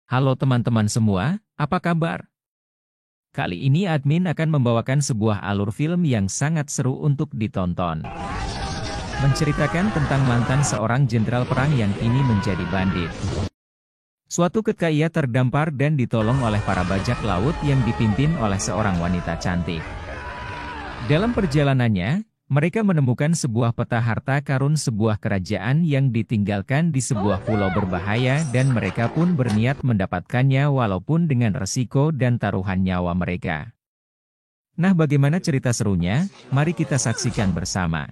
Halo teman-teman semua, apa kabar? Kali ini admin akan membawakan sebuah alur film yang sangat seru untuk ditonton. Menceritakan tentang mantan seorang jenderal perang yang kini menjadi bandit. Suatu ketika ia terdampar dan ditolong oleh para bajak laut yang dipimpin oleh seorang wanita cantik. Dalam perjalanannya, mereka menemukan sebuah peta harta karun sebuah kerajaan yang ditinggalkan di sebuah pulau berbahaya dan mereka pun berniat mendapatkannya walaupun dengan resiko dan taruhan nyawa mereka. Nah, bagaimana cerita serunya? Mari kita saksikan bersama.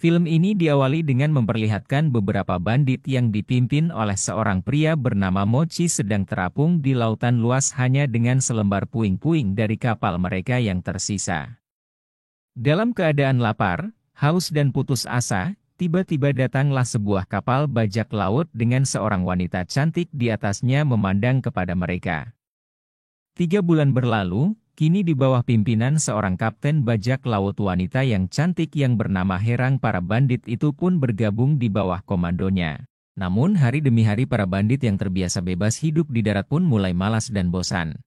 Film ini diawali dengan memperlihatkan beberapa bandit yang dipimpin oleh seorang pria bernama Mochi sedang terapung di lautan luas hanya dengan selembar puing-puing dari kapal mereka yang tersisa. Dalam keadaan lapar, haus dan putus asa, tiba-tiba datanglah sebuah kapal bajak laut dengan seorang wanita cantik di atasnya memandang kepada mereka. 3 bulan berlalu, kini di bawah pimpinan seorang kapten bajak laut wanita yang cantik yang bernama Herang, para bandit itu pun bergabung di bawah komandonya. Namun hari demi hari para bandit yang terbiasa bebas hidup di darat pun mulai malas dan bosan.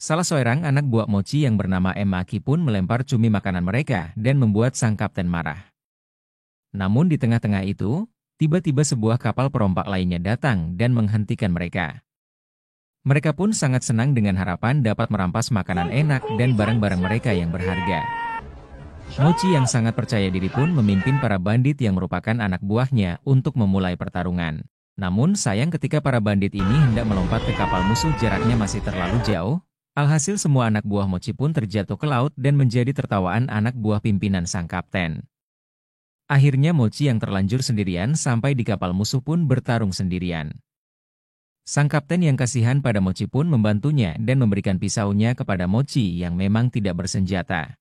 Salah seorang anak buah Mochi yang bernama Emaki pun melempar cumi makanan mereka dan membuat sang kapten marah. Namun di tengah-tengah itu, tiba-tiba sebuah kapal perompak lainnya datang dan menghentikan mereka. Mereka pun sangat senang dengan harapan dapat merampas makanan enak dan barang-barang mereka yang berharga. Mochi yang sangat percaya diri pun memimpin para bandit yang merupakan anak buahnya untuk memulai pertarungan. Namun sayang ketika para bandit ini hendak melompat ke kapal musuh jaraknya masih terlalu jauh, alhasil semua anak buah Mochi pun terjatuh ke laut dan menjadi tertawaan anak buah pimpinan sang kapten. Akhirnya Mochi yang terlanjur sendirian sampai di kapal musuh pun bertarung sendirian. Sang kapten yang kasihan pada Mochi pun membantunya dan memberikan pisaunya kepada Mochi yang memang tidak bersenjata.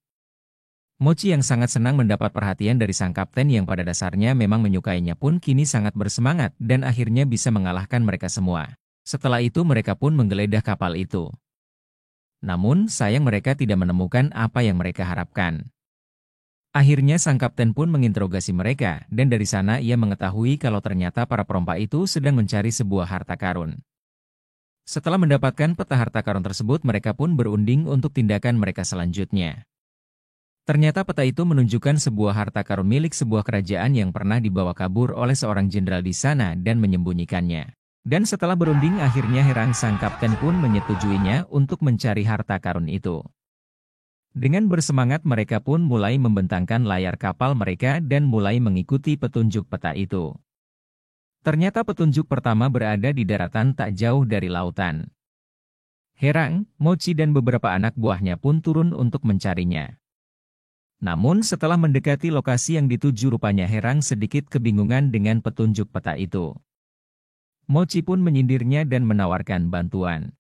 Mochi yang sangat senang mendapat perhatian dari sang kapten yang pada dasarnya memang menyukainya pun kini sangat bersemangat dan akhirnya bisa mengalahkan mereka semua. Setelah itu mereka pun menggeledah kapal itu. Namun sayang mereka tidak menemukan apa yang mereka harapkan. Akhirnya sang kapten pun menginterogasi mereka, dan dari sana ia mengetahui kalau ternyata para perompak itu sedang mencari sebuah harta karun. Setelah mendapatkan peta harta karun tersebut, mereka pun berunding untuk tindakan mereka selanjutnya. Ternyata peta itu menunjukkan sebuah harta karun milik sebuah kerajaan yang pernah dibawa kabur oleh seorang jenderal di sana dan menyembunyikannya. Dan setelah berunding, akhirnya Herang sang kapten pun menyetujuinya untuk mencari harta karun itu. Dengan bersemangat mereka pun mulai membentangkan layar kapal mereka dan mulai mengikuti petunjuk peta itu. Ternyata petunjuk pertama berada di daratan tak jauh dari lautan. Herang, Mochi dan beberapa anak buahnya pun turun untuk mencarinya. Namun setelah mendekati lokasi yang dituju rupanya Herang sedikit kebingungan dengan petunjuk peta itu. Mochi pun menyindirnya dan menawarkan bantuan.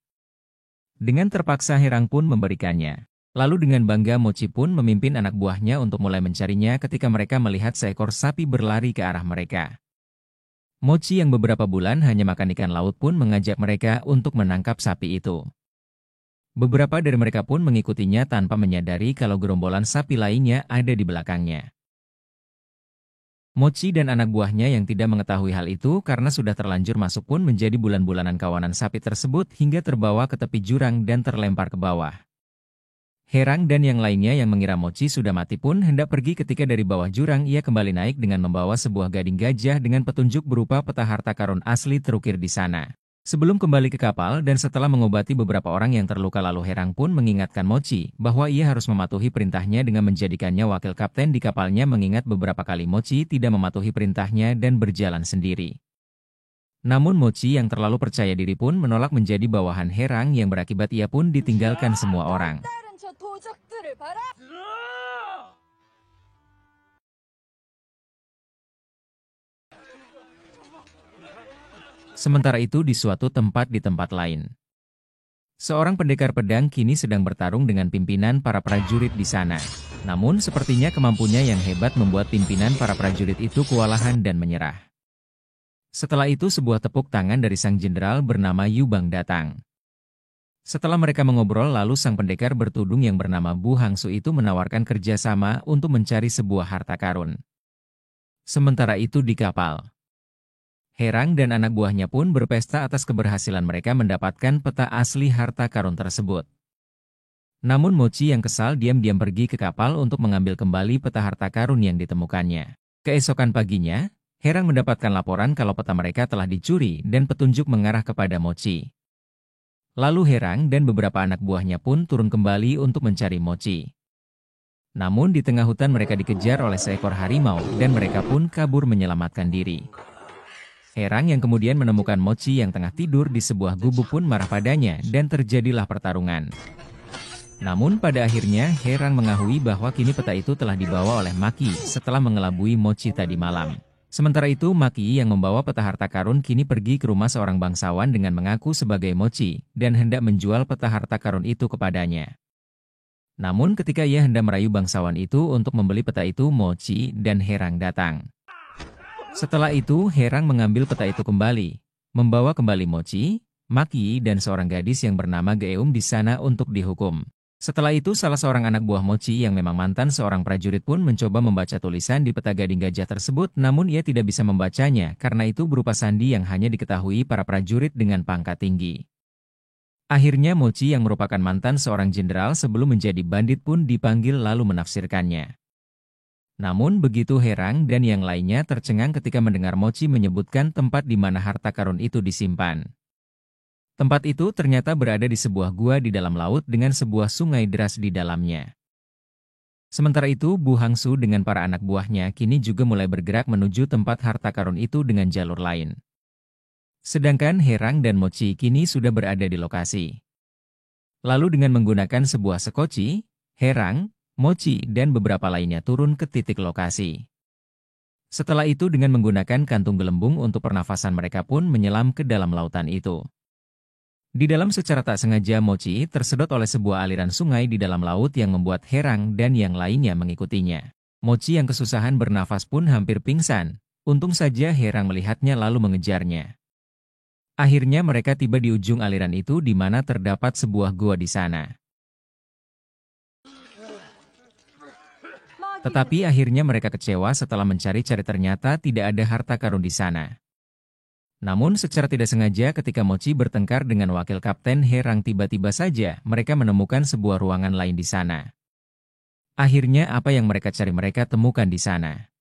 Dengan terpaksa Herang pun memberikannya. Lalu dengan bangga Mochi pun memimpin anak buahnya untuk mulai mencarinya ketika mereka melihat seekor sapi berlari ke arah mereka. Mochi yang beberapa bulan hanya makan ikan laut pun mengajak mereka untuk menangkap sapi itu. Beberapa dari mereka pun mengikutinya tanpa menyadari kalau gerombolan sapi lainnya ada di belakangnya. Mochi dan anak buahnya yang tidak mengetahui hal itu karena sudah terlanjur masuk pun menjadi bulan-bulanan kawanan sapi tersebut hingga terbawa ke tepi jurang dan terlempar ke bawah. Herang dan yang lainnya yang mengira Mochi sudah mati pun hendak pergi ketika dari bawah jurang ia kembali naik dengan membawa sebuah gading gajah dengan petunjuk berupa peta harta karun asli terukir di sana. Sebelum kembali ke kapal dan setelah mengobati beberapa orang yang terluka lalu Herang pun mengingatkan Mochi bahwa ia harus mematuhi perintahnya dengan menjadikannya wakil kapten di kapalnya mengingat beberapa kali Mochi tidak mematuhi perintahnya dan berjalan sendiri. Namun Mochi yang terlalu percaya diri pun menolak menjadi bawahan Herang yang berakibat ia pun ditinggalkan semua orang. Sementara itu di suatu tempat lain. Seorang pendekar pedang kini sedang bertarung dengan pimpinan para prajurit di sana. Namun sepertinya kemampuannya yang hebat membuat pimpinan para prajurit itu kewalahan dan menyerah. Setelah itu sebuah tepuk tangan dari sang jenderal bernama Yubang datang. Setelah mereka mengobrol lalu sang pendekar bertudung yang bernama Bu Hangsu itu menawarkan kerjasama untuk mencari sebuah harta karun. Sementara itu di kapal, Herang dan anak buahnya pun berpesta atas keberhasilan mereka mendapatkan peta asli harta karun tersebut. Namun Mochi yang kesal diam-diam pergi ke kapal untuk mengambil kembali peta harta karun yang ditemukannya. Keesokan paginya, Herang mendapatkan laporan kalau peta mereka telah dicuri dan petunjuk mengarah kepada Mochi. Lalu Herang dan beberapa anak buahnya pun turun kembali untuk mencari Mochi. Namun di tengah hutan mereka dikejar oleh seekor harimau dan mereka pun kabur menyelamatkan diri. Herang yang kemudian menemukan Mochi yang tengah tidur di sebuah gubuk pun marah padanya dan terjadilah pertarungan. Namun pada akhirnya Herang mengakui bahwa kini peta itu telah dibawa oleh Maki setelah mengelabui Mochi tadi malam. Sementara itu Maki yang membawa peta harta karun kini pergi ke rumah seorang bangsawan dengan mengaku sebagai Mochi dan hendak menjual peta harta karun itu kepadanya. Namun ketika ia hendak merayu bangsawan itu untuk membeli peta itu, Mochi dan Herang datang. Setelah itu Herang mengambil peta itu kembali, membawa kembali Mochi, Maki dan seorang gadis yang bernama Geum di sana untuk dihukum. Setelah itu salah seorang anak buah Mochi yang memang mantan seorang prajurit pun mencoba membaca tulisan di peta gading gajah tersebut, namun ia tidak bisa membacanya karena itu berupa sandi yang hanya diketahui para prajurit dengan pangkat tinggi. Akhirnya Mochi yang merupakan mantan seorang jenderal sebelum menjadi bandit pun dipanggil lalu menafsirkannya. Namun begitu Herang dan yang lainnya tercengang ketika mendengar Mochi menyebutkan tempat di mana harta karun itu disimpan. Tempat itu ternyata berada di sebuah gua di dalam laut dengan sebuah sungai deras di dalamnya. Sementara itu Bu Hangsu dengan para anak buahnya kini juga mulai bergerak menuju tempat harta karun itu dengan jalur lain. Sedangkan Herang dan Mochi kini sudah berada di lokasi. Lalu dengan menggunakan sebuah sekoci, Herang, Mochi dan beberapa lainnya turun ke titik lokasi. Setelah itu dengan menggunakan kantung gelembung untuk pernafasan mereka pun menyelam ke dalam lautan itu. Di dalam secara tak sengaja Mochi tersedot oleh sebuah aliran sungai di dalam laut yang membuat Herang dan yang lainnya mengikutinya. Mochi yang kesusahan bernafas pun hampir pingsan. Untung saja Herang melihatnya lalu mengejarnya. Akhirnya mereka tiba di ujung aliran itu di mana terdapat sebuah gua di sana. Tetapi akhirnya mereka kecewa setelah mencari-cari ternyata tidak ada harta karun di sana. Namun secara tidak sengaja ketika Mochi bertengkar dengan wakil kapten Herang tiba-tiba saja mereka menemukan sebuah ruangan lain di sana. Akhirnya apa yang mereka cari mereka temukan di sana.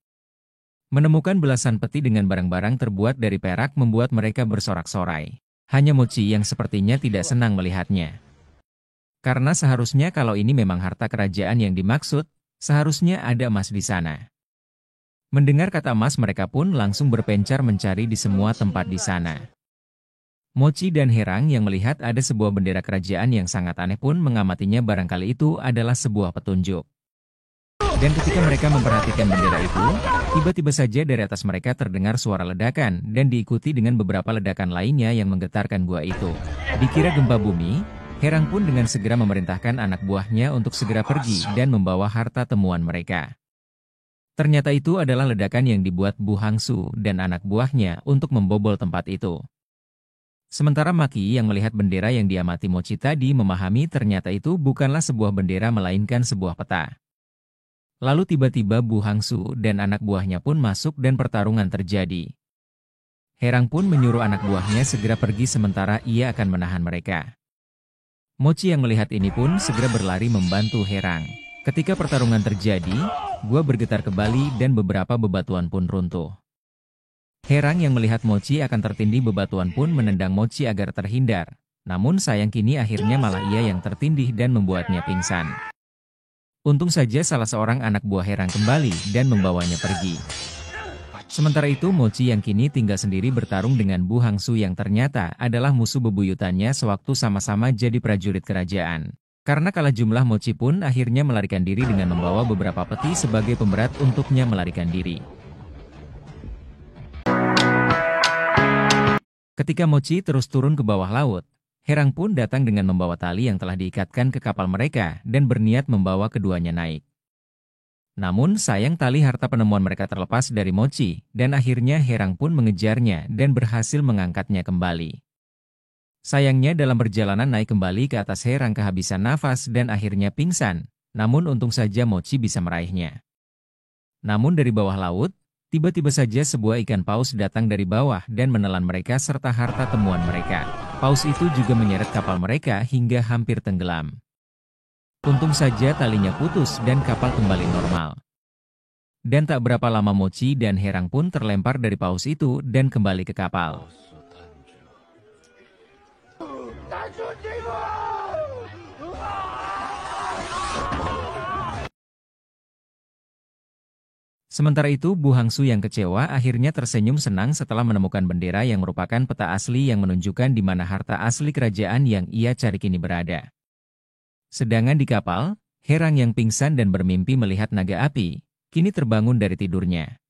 Menemukan belasan peti dengan barang-barang terbuat dari perak membuat mereka bersorak-sorai. Hanya Mochi yang sepertinya tidak senang melihatnya. Karena seharusnya kalau ini memang harta kerajaan yang dimaksud, seharusnya ada emas di sana. Mendengar kata emas mereka pun langsung berpencar mencari di semua tempat di sana. Mochi dan Herang yang melihat ada sebuah bendera kerajaan yang sangat aneh pun mengamatinya barangkali itu adalah sebuah petunjuk. Dan ketika mereka memperhatikan bendera itu, tiba-tiba saja dari atas mereka terdengar suara ledakan dan diikuti dengan beberapa ledakan lainnya yang menggetarkan gua itu. Dikira gempa bumi, Herang pun dengan segera memerintahkan anak buahnya untuk segera pergi dan membawa harta temuan mereka. Ternyata itu adalah ledakan yang dibuat Bu Hangsu dan anak buahnya untuk membobol tempat itu. Sementara Maki yang melihat bendera yang diamati Mochi tadi memahami ternyata itu bukanlah sebuah bendera melainkan sebuah peta. Lalu tiba-tiba Bu Hangsu dan anak buahnya pun masuk dan pertarungan terjadi. Herang pun menyuruh anak buahnya segera pergi sementara ia akan menahan mereka. Mochi yang melihat ini pun segera berlari membantu Herang. Ketika pertarungan terjadi, gua bergetar kembali dan beberapa bebatuan pun runtuh. Herang yang melihat Mochi akan tertindih bebatuan pun menendang Mochi agar terhindar. Namun sayang kini akhirnya malah ia yang tertindih dan membuatnya pingsan. Untung saja salah seorang anak buah Herang kembali dan membawanya pergi. Sementara itu Mochi yang kini tinggal sendiri bertarung dengan Bu Hangsu yang ternyata adalah musuh bebuyutannya sewaktu sama-sama jadi prajurit kerajaan. Karena kalah jumlah Mochi pun akhirnya melarikan diri dengan membawa beberapa peti sebagai pemberat untuknya melarikan diri. Ketika Mochi terus turun ke bawah laut, Herang pun datang dengan membawa tali yang telah diikatkan ke kapal mereka dan berniat membawa keduanya naik. Namun sayang tali harta penemuan mereka terlepas dari Mochi, dan akhirnya Herang pun mengejarnya dan berhasil mengangkatnya kembali. Sayangnya dalam perjalanan naik kembali ke atas, Herang kehabisan nafas dan akhirnya pingsan, namun untung saja Mochi bisa meraihnya. Namun dari bawah laut, tiba-tiba saja sebuah ikan paus datang dari bawah dan menelan mereka serta harta temuan mereka. Paus itu juga menyeret kapal mereka hingga hampir tenggelam. Untung saja talinya putus dan kapal kembali normal. Dan tak berapa lama Mochi dan Herang pun terlempar dari paus itu dan kembali ke kapal. Sementara itu, Bu Hangsu yang kecewa akhirnya tersenyum senang setelah menemukan bendera yang merupakan peta asli yang menunjukkan di mana harta asli kerajaan yang ia cari kini berada. Sedangkan di kapal, Herang yang pingsan dan bermimpi melihat naga api, kini terbangun dari tidurnya.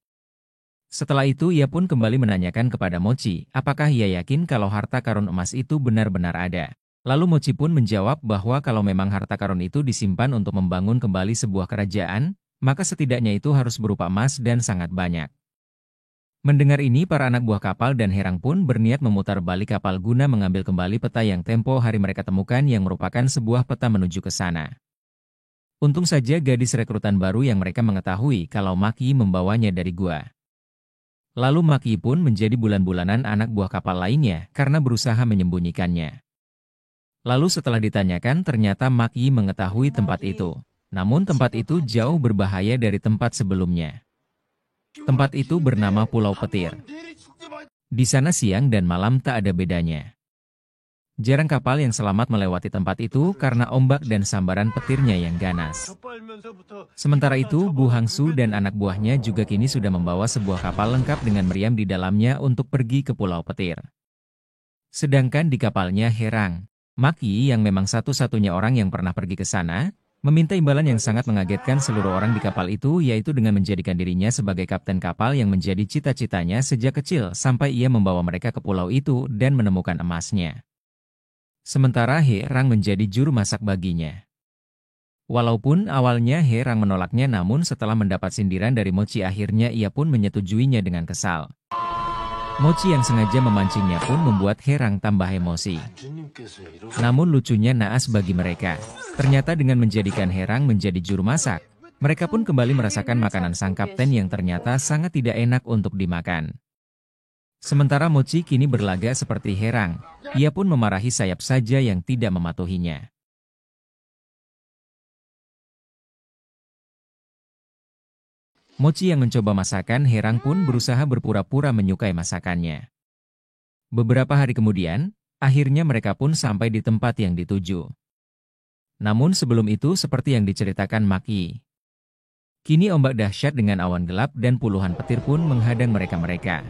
Setelah itu ia pun kembali menanyakan kepada Mochi, apakah ia yakin kalau harta karun emas itu benar-benar ada. Lalu Mochi pun menjawab bahwa kalau memang harta karun itu disimpan untuk membangun kembali sebuah kerajaan, maka setidaknya itu harus berupa emas dan sangat banyak. Mendengar ini, para anak buah kapal dan Herang pun berniat memutar balik kapal guna mengambil kembali peta yang tempo hari mereka temukan yang merupakan sebuah peta menuju ke sana. Untung saja gadis rekrutan baru yang mereka mengetahui kalau Maki membawanya dari gua. Lalu Maki pun menjadi bulan-bulanan anak buah kapal lainnya karena berusaha menyembunyikannya. Lalu setelah ditanyakan ternyata Maki mengetahui tempat itu. Namun tempat itu jauh berbahaya dari tempat sebelumnya. Tempat itu bernama Pulau Petir. Di sana siang dan malam tak ada bedanya. Jarang kapal yang selamat melewati tempat itu karena ombak dan sambaran petirnya yang ganas. Sementara itu, Bu Hangsu dan anak buahnya juga kini sudah membawa sebuah kapal lengkap dengan meriam di dalamnya untuk pergi ke Pulau Petir. Sedangkan di kapalnya Herang, Maki yang memang satu-satunya orang yang pernah pergi ke sana, meminta imbalan yang sangat mengagetkan seluruh orang di kapal itu, yaitu dengan menjadikan dirinya sebagai kapten kapal yang menjadi cita-citanya sejak kecil sampai ia membawa mereka ke pulau itu dan menemukan emasnya. Sementara Herang menjadi juru masak baginya. Walaupun awalnya Herang menolaknya, namun setelah mendapat sindiran dari Mochi akhirnya ia pun menyetujuinya dengan kesal. Mochi yang sengaja memancingnya pun membuat Herang tambah emosi. Namun lucunya naas bagi mereka. Ternyata dengan menjadikan Herang menjadi juru masak, mereka pun kembali merasakan makanan sang kapten yang ternyata sangat tidak enak untuk dimakan. Sementara Mochi kini berlaga seperti Herang, ia pun memarahi sayap saja yang tidak mematuhinya. Mochi yang mencoba masakan Herang pun berusaha berpura-pura menyukai masakannya. Beberapa hari kemudian, akhirnya mereka pun sampai di tempat yang dituju. Namun sebelum itu seperti yang diceritakan Maki. Kini ombak dahsyat dengan awan gelap dan puluhan petir pun menghadang mereka.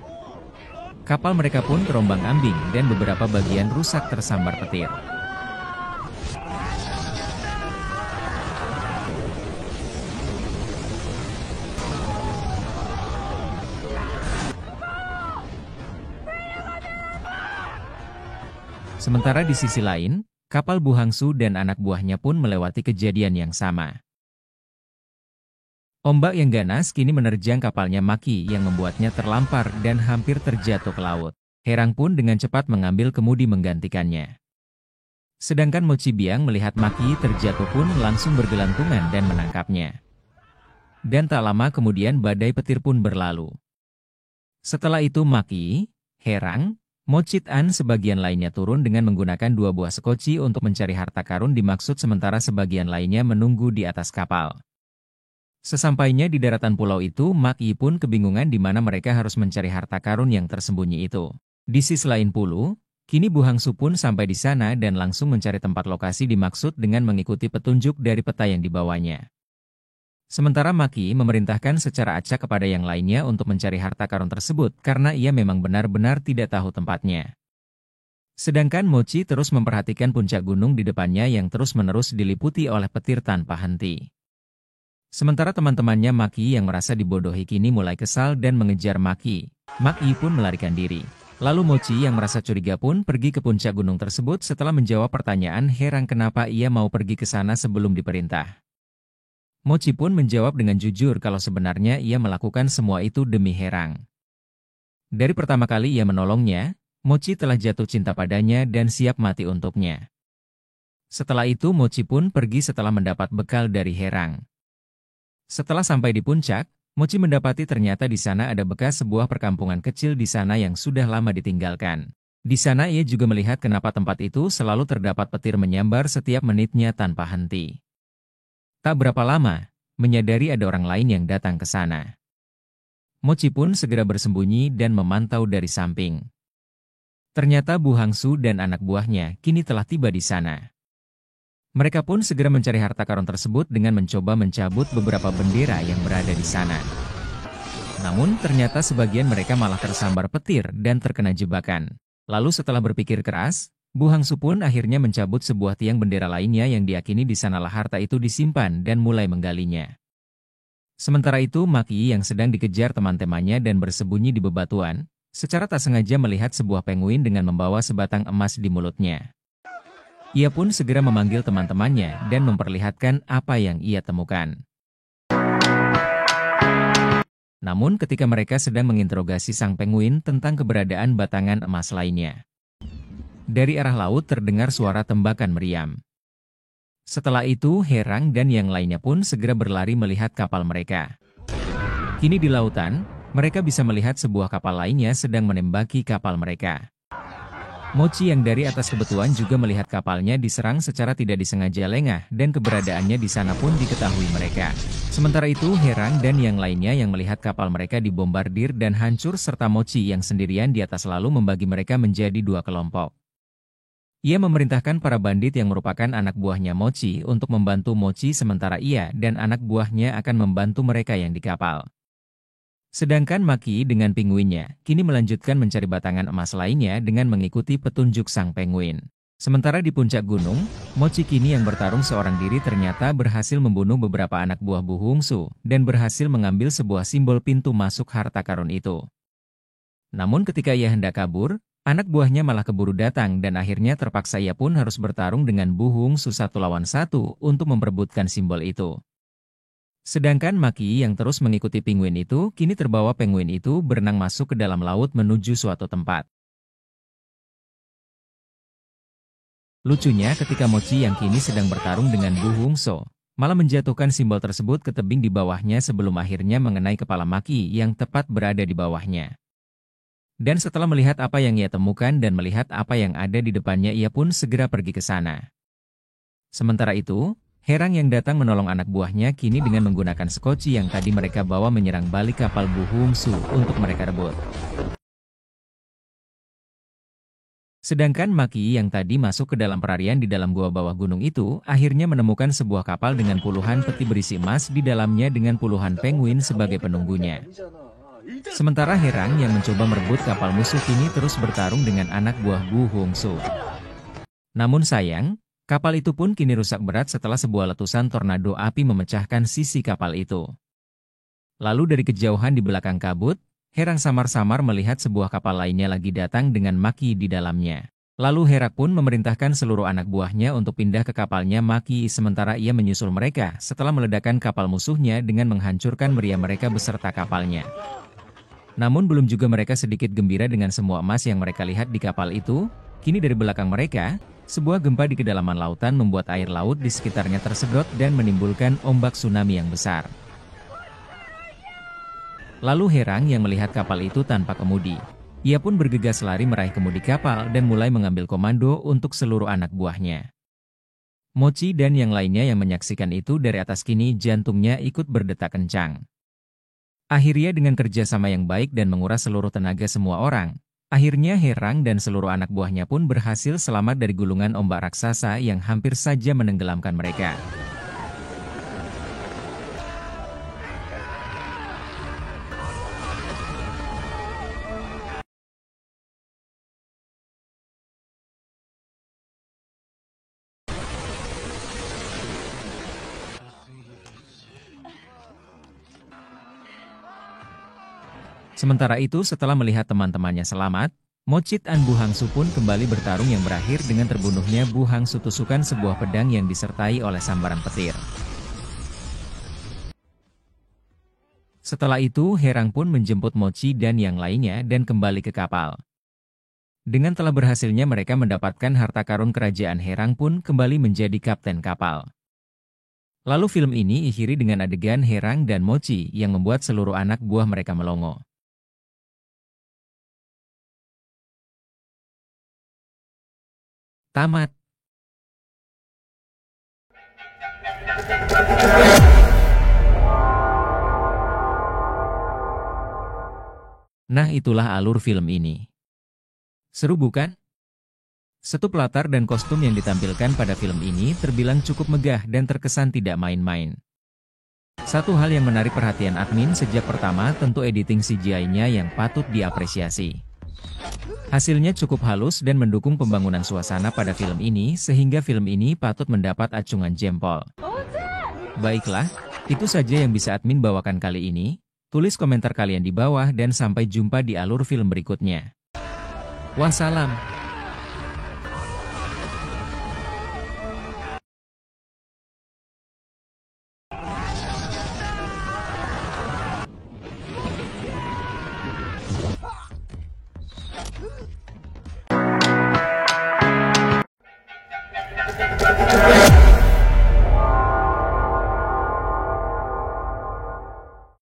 Kapal mereka pun terombang-ambing dan beberapa bagian rusak tersambar petir. Sementara di sisi lain, kapal Bu Hangsu dan anak buahnya pun melewati kejadian yang sama. Ombak yang ganas kini menerjang kapalnya Maki yang membuatnya terlampar dan hampir terjatuh ke laut. Herang pun dengan cepat mengambil kemudi menggantikannya. Sedangkan Mochi Biang melihat Maki terjatuh pun langsung bergelantungan dan menangkapnya. Dan tak lama kemudian badai petir pun berlalu. Setelah itu Maki, Herang, Mochit An sebagian lainnya turun dengan menggunakan 2 buah sekoci untuk mencari harta karun dimaksud, sementara sebagian lainnya menunggu di atas kapal. Sesampainya di daratan pulau itu, Maki pun kebingungan di mana mereka harus mencari harta karun yang tersembunyi itu. Di sisi lain pula, kini Bu Hangsu pun sampai di sana dan langsung mencari tempat lokasi dimaksud dengan mengikuti petunjuk dari peta yang dibawanya. Sementara Maki memerintahkan secara acak kepada yang lainnya untuk mencari harta karun tersebut karena ia memang benar-benar tidak tahu tempatnya. Sedangkan Mochi terus memperhatikan puncak gunung di depannya yang terus-menerus diliputi oleh petir tanpa henti. Sementara teman-temannya Maki yang merasa dibodohi kini mulai kesal dan mengejar Maki. Maki pun melarikan diri. Lalu Mochi yang merasa curiga pun pergi ke puncak gunung tersebut setelah menjawab pertanyaan Herang kenapa ia mau pergi ke sana sebelum diperintah. Mochi pun menjawab dengan jujur kalau sebenarnya ia melakukan semua itu demi Herang. Dari pertama kali ia menolongnya, Mochi telah jatuh cinta padanya dan siap mati untuknya. Setelah itu Mochi pun pergi setelah mendapat bekal dari Herang. Setelah sampai di puncak, Mochi mendapati ternyata di sana ada bekas sebuah perkampungan kecil di sana yang sudah lama ditinggalkan. Di sana ia juga melihat kenapa tempat itu selalu terdapat petir menyambar setiap menitnya tanpa henti. Tak berapa lama, menyadari ada orang lain yang datang ke sana. Mochi pun segera bersembunyi dan memantau dari samping. Ternyata Bu Hangsu dan anak buahnya kini telah tiba di sana. Mereka pun segera mencari harta karun tersebut dengan mencoba mencabut beberapa bendera yang berada di sana. Namun ternyata sebagian mereka malah tersambar petir dan terkena jebakan. Lalu setelah berpikir keras, Bu Hangsu pun akhirnya mencabut sebuah tiang bendera lainnya yang diyakini di sanalah harta itu disimpan dan mulai menggalinya. Sementara itu Maki yang sedang dikejar teman-temannya dan bersembunyi di bebatuan, secara tak sengaja melihat sebuah penguin dengan membawa sebatang emas di mulutnya. Ia pun segera memanggil teman-temannya dan memperlihatkan apa yang ia temukan. Namun ketika mereka sedang menginterogasi sang penguin tentang keberadaan batangan emas lainnya, dari arah laut terdengar suara tembakan meriam. Setelah itu Herang dan yang lainnya pun segera berlari melihat kapal mereka. Kini di lautan, mereka bisa melihat sebuah kapal lainnya sedang menembaki kapal mereka. Mochi yang dari atas kebatuan juga melihat kapalnya diserang secara tidak disengaja lengah dan keberadaannya di sana pun diketahui mereka. Sementara itu Herang dan yang lainnya yang melihat kapal mereka dibombardir dan hancur serta Mochi yang sendirian di atas lalu membagi mereka menjadi dua kelompok. Ia memerintahkan para bandit yang merupakan anak buahnya Mochi untuk membantu Mochi sementara ia dan anak buahnya akan membantu mereka yang di kapal. Sedangkan Maki dengan pinguinnya kini melanjutkan mencari batangan emas lainnya dengan mengikuti petunjuk sang penguin. Sementara di puncak gunung, Mochi kini yang bertarung seorang diri ternyata berhasil membunuh beberapa anak buah Bu Hangsu dan berhasil mengambil sebuah simbol pintu masuk harta karun itu. Namun ketika ia hendak kabur, anak buahnya malah keburu datang dan akhirnya terpaksa ia pun harus bertarung dengan Bu Hangsu 1 lawan 1 untuk memperebutkan simbol itu. Sedangkan Maki yang terus mengikuti penguin itu, kini terbawa penguin itu berenang masuk ke dalam laut menuju suatu tempat. Lucunya ketika Mochi yang kini sedang bertarung dengan Bu Hangsu, malah menjatuhkan simbol tersebut ke tebing di bawahnya sebelum akhirnya mengenai kepala Maki yang tepat berada di bawahnya. Dan setelah melihat apa yang ia temukan dan melihat apa yang ada di depannya ia pun segera pergi ke sana. Sementara itu, Herang yang datang menolong anak buahnya kini dengan menggunakan skoci yang tadi mereka bawa menyerang balik kapal Bu Hangsu untuk mereka rebut. Sedangkan Maki yang tadi masuk ke dalam perarian di dalam gua bawah gunung itu akhirnya menemukan sebuah kapal dengan puluhan peti berisi emas di dalamnya dengan puluhan penguin sebagai penunggunya. Sementara Herang yang mencoba merebut kapal musuh kini terus bertarung dengan anak buah Bu Hangsu. Namun sayang, kapal itu pun kini rusak berat setelah sebuah letusan tornado api memecahkan sisi kapal itu. Lalu dari kejauhan di belakang kabut, Herang samar-samar melihat sebuah kapal lainnya lagi datang dengan Maki di dalamnya. Lalu Herak pun memerintahkan seluruh anak buahnya untuk pindah ke kapalnya Maki sementara ia menyusul mereka setelah meledakkan kapal musuhnya dengan menghancurkan meriam mereka beserta kapalnya. Namun belum juga mereka sedikit gembira dengan semua emas yang mereka lihat di kapal itu, kini dari belakang mereka, sebuah gempa di kedalaman lautan membuat air laut di sekitarnya tersedot dan menimbulkan ombak tsunami yang besar. Lalu Herang yang melihat kapal itu tanpa kemudi. Ia pun bergegas lari meraih kemudi kapal dan mulai mengambil komando untuk seluruh anak buahnya. Mochi dan yang lainnya yang menyaksikan itu dari atas kini jantungnya ikut berdetak kencang. Akhirnya dengan kerjasama yang baik dan menguras seluruh tenaga semua orang, akhirnya Herang dan seluruh anak buahnya pun berhasil selamat dari gulungan ombak raksasa yang hampir saja menenggelamkan mereka. Sementara itu setelah melihat teman-temannya selamat, Mochit An Bu Hangsu pun kembali bertarung yang berakhir dengan terbunuhnya Bu Hangsu tusukan sebuah pedang yang disertai oleh sambaran petir. Setelah itu Herang pun menjemput Mochi dan yang lainnya dan kembali ke kapal. Dengan telah berhasilnya mereka mendapatkan harta karun kerajaan, Herang pun kembali menjadi kapten kapal. Lalu film ini diakhiri dengan adegan Herang dan Mochi yang membuat seluruh anak buah mereka melongo. Tamat. Nah, itulah alur film ini. Seru bukan? Setup latar dan kostum yang ditampilkan pada film ini terbilang cukup megah dan terkesan tidak main-main. Satu hal yang menarik perhatian admin sejak pertama tentu editing CGI-nya yang patut diapresiasi. Hasilnya cukup halus dan mendukung pembangunan suasana pada film ini sehingga film ini patut mendapat acungan jempol. Baiklah, itu saja yang bisa admin bawakan kali ini. Tulis komentar kalian di bawah dan sampai jumpa di alur film berikutnya. Wassalam.